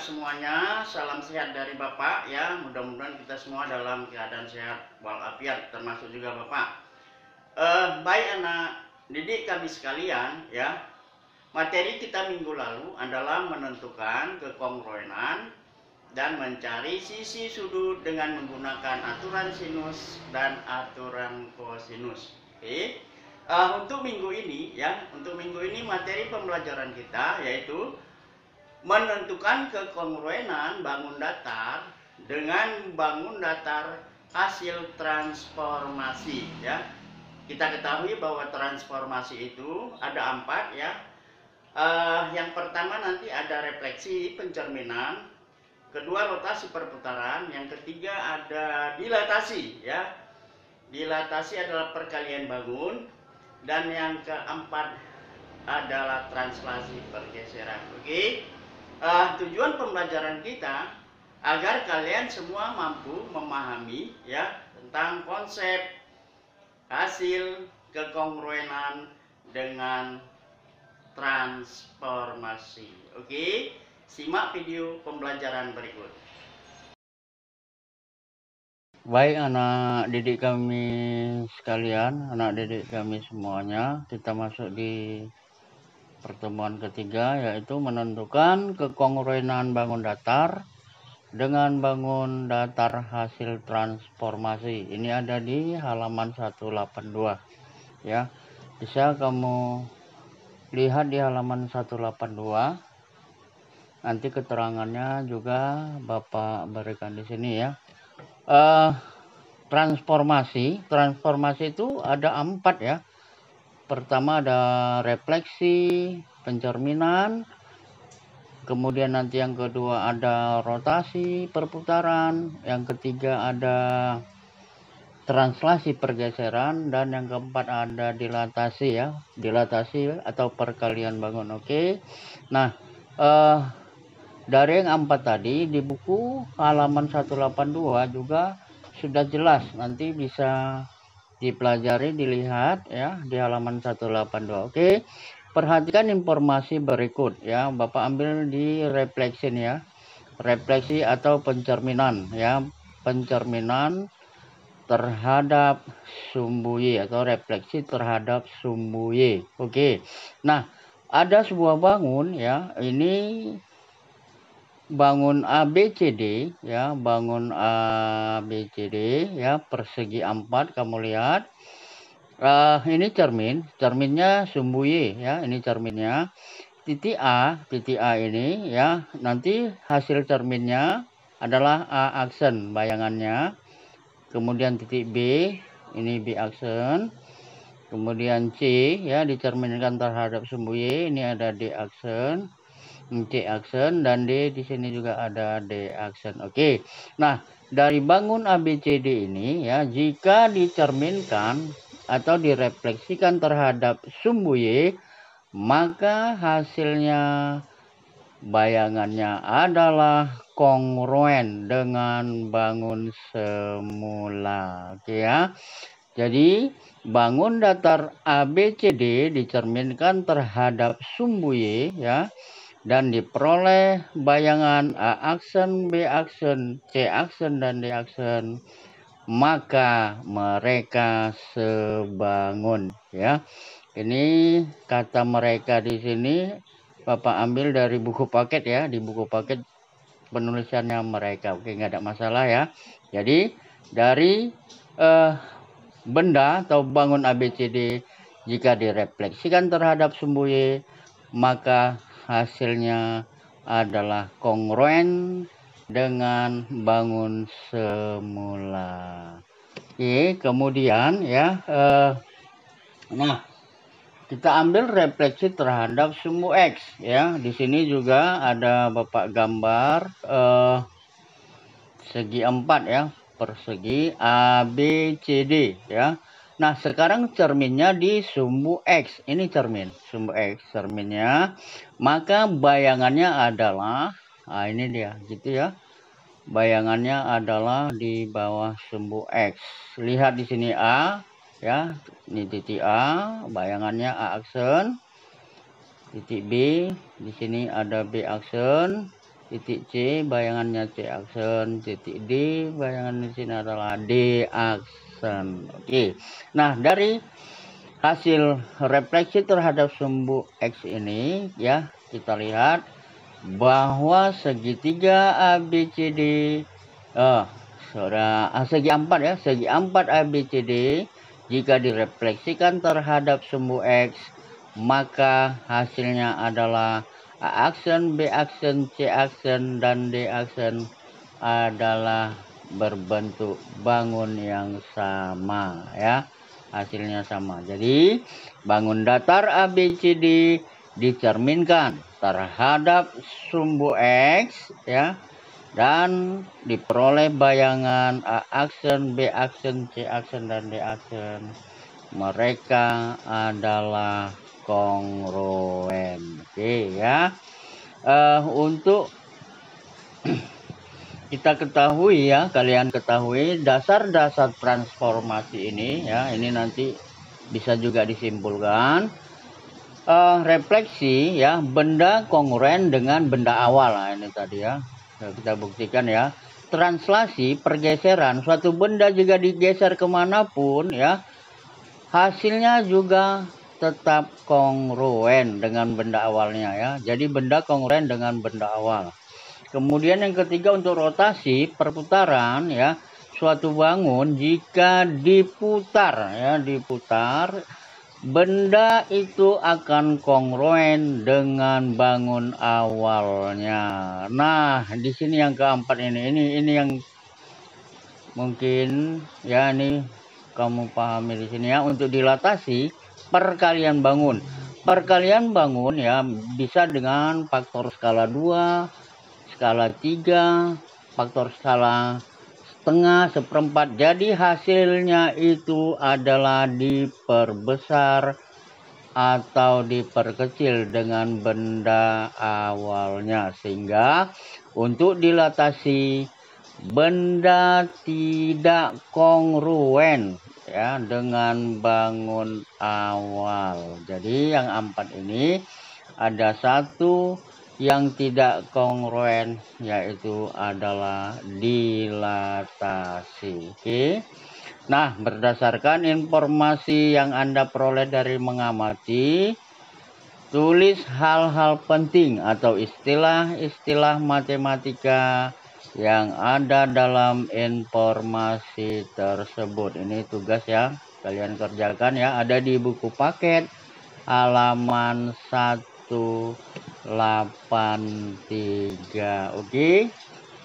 semuanya, salam sehat dari Bapak ya. Mudah-mudahan kita semua dalam keadaan sehat walafiat, termasuk juga Bapak. Baik anak didik kami sekalian ya. Materi kita minggu lalu adalah menentukan kekongruenan dan mencari sisi sudut dengan menggunakan aturan sinus dan aturan kosinus. Oke. Untuk minggu ini ya, materi pembelajaran kita yaitu menentukan kekongruenan bangun datar dengan bangun datar hasil transformasi ya. Kita ketahui bahwa transformasi itu ada 4 ya. Yang pertama nanti ada refleksi pencerminan, kedua rotasi perputaran, yang ketiga ada dilatasi ya. Dilatasi adalah perkalian bangun, dan yang keempat adalah translasi pergeseran. Oke. Tujuan pembelajaran kita agar kalian semua mampu memahami ya tentang konsep hasil kekongruenan dengan transformasi. Oke, simak video pembelajaran berikut. Baik anak didik kami sekalian, anak didik kami semuanya, kita masuk di pertemuan ketiga, yaitu menentukan kekongruenan bangun datar dengan bangun datar hasil transformasi. Ini ada di halaman 182 ya. Bisa kamu lihat di halaman 182. Nanti keterangannya juga Bapak berikan di sini ya. Transformasi itu ada 4 ya. Pertama ada refleksi, pencerminan, kemudian nanti yang kedua ada rotasi perputaran, yang ketiga ada translasi pergeseran, dan yang keempat ada dilatasi ya, dilatasi atau perkalian bangun. Oke. Nah, dari yang 4 tadi di buku halaman 182 juga sudah jelas, nanti bisa dipelajari, dilihat ya di halaman 182. Oke, perhatikan informasi berikut ya. Bapak ambil di refleksi ya, refleksi atau pencerminan ya, pencerminan terhadap sumbu Y atau refleksi terhadap sumbu Y. Oke, nah ada sebuah bangun ya, ini bangun ABCD ya, bangun ABCD ya, persegi 4. Kamu lihat ini cerminnya sumbu Y ya, ini cerminnya. Titik A ini ya, nanti hasil cerminnya adalah A aksen bayangannya. Kemudian titik B, ini B aksen. Kemudian C ya, dicerminkan terhadap sumbu Y, ini ada D aksen. C aksen, dan D di sini juga ada D aksen. Oke. Nah, dari bangun ABCD ini ya, jika dicerminkan atau direfleksikan terhadap sumbu Y, maka hasilnya bayangannya adalah kongruen dengan bangun semula. Oke ya. Jadi bangun datar ABCD dicerminkan terhadap sumbu Y ya, dan diperoleh bayangan A aksen, B aksen, C aksen, dan D aksen, maka mereka sebangun ya. Ini kata mereka di sini Bapak ambil dari buku paket ya, di buku paket penulisannya mereka. Oke, nggak ada masalah ya. Jadi dari benda atau bangun ABCD jika direfleksikan terhadap sumbu Y, maka hasilnya adalah kongruen dengan bangun semula. Oke, kemudian ya, nah kita ambil refleksi terhadap sumbu X ya. Di sini juga ada Bapak gambar segi 4 ya, persegi ABCD ya. Nah, sekarang cerminnya di sumbu X. Ini cermin, sumbu X cerminnya. Maka bayangannya adalah, nah ini dia gitu ya. Bayangannya adalah di bawah sumbu X. Lihat di sini A ya. Ini titik A, bayangannya A aksen. Titik B, di sini ada B aksen. titik C bayangannya C aksen, titik D bayangan di sini adalah D aksen. Oke. Nah, dari hasil refleksi terhadap sumbu X ini ya, kita lihat bahwa segitiga ABCD segi 4 ya, segi 4 ABCD jika direfleksikan terhadap sumbu X, maka hasilnya adalah A aksen, B aksen, C aksen, dan D aksen adalah berbentuk bangun yang sama ya. Hasilnya sama. Jadi bangun datar ABCD dicerminkan terhadap sumbu X ya, dan diperoleh bayangan A aksen, B aksen, C aksen, dan D aksen. Mereka adalah kongruen. Oke ya. Untuk kita ketahui ya, kalian ketahui dasar-dasar transformasi ini ya, ini nanti bisa juga disimpulkan. Refleksi ya, benda kongruen dengan benda awal. Nah, ini tadi ya, kita buktikan ya. Translasi, pergeseran suatu benda jika digeser kemanapun ya, hasilnya juga tetap kongruen dengan benda awalnya ya. Jadi benda kongruen dengan benda awal. Kemudian yang ketiga, untuk rotasi perputaran ya, suatu bangun jika diputar ya, diputar, benda itu akan kongruen dengan bangun awalnya. Nah, di sini yang keempat ini yang mungkin ya, ini kamu pahami di sini ya. Untuk dilatasi perkalian bangun. Perkalian bangun ya bisa dengan faktor skala 2, skala 3, faktor skala setengah, seperempat. Jadi hasilnya itu adalah diperbesar atau diperkecil dengan benda awalnya, sehingga untuk dilatasi benda tidak kongruen ya dengan bangun awal. Jadi yang 4 ini ada satu yang tidak kongruen, yaitu adalah dilatasi. Oke. Nah, berdasarkan informasi yang Anda peroleh dari mengamati, tulis hal-hal penting atau istilah-istilah matematika yang ada dalam informasi tersebut. Ini tugas ya, kalian kerjakan ya, ada di buku paket halaman 183. Oke,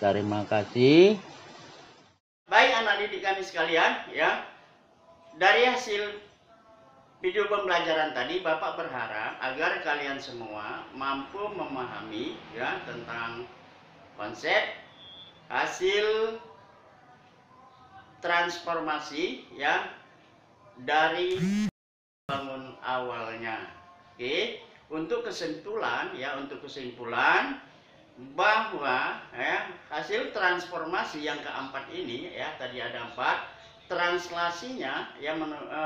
terima kasih. Baik anak didik kami sekalian ya, dari hasil video pembelajaran tadi Bapak berharap agar kalian semua mampu memahami ya tentang konsep hasil transformasi ya dari bangun awalnya. Oke, untuk kesimpulan ya, bahwa ya, hasil transformasi yang keempat ini ya, tadi ada 4 translasinya ya,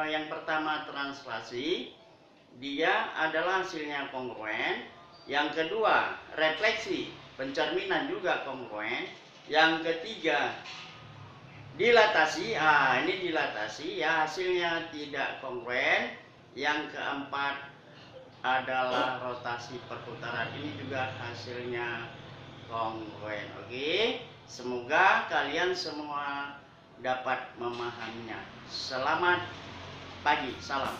yang pertama translasi dia adalah hasilnya kongruen, yang kedua refleksi pencerminan juga kongruen, yang ketiga dilatasi, ini dilatasi ya, hasilnya tidak kongruen, yang keempat adalah rotasi perputaran, ini juga hasilnya kongruen. Oke, semoga kalian semua dapat memahaminya. Selamat pagi, salam.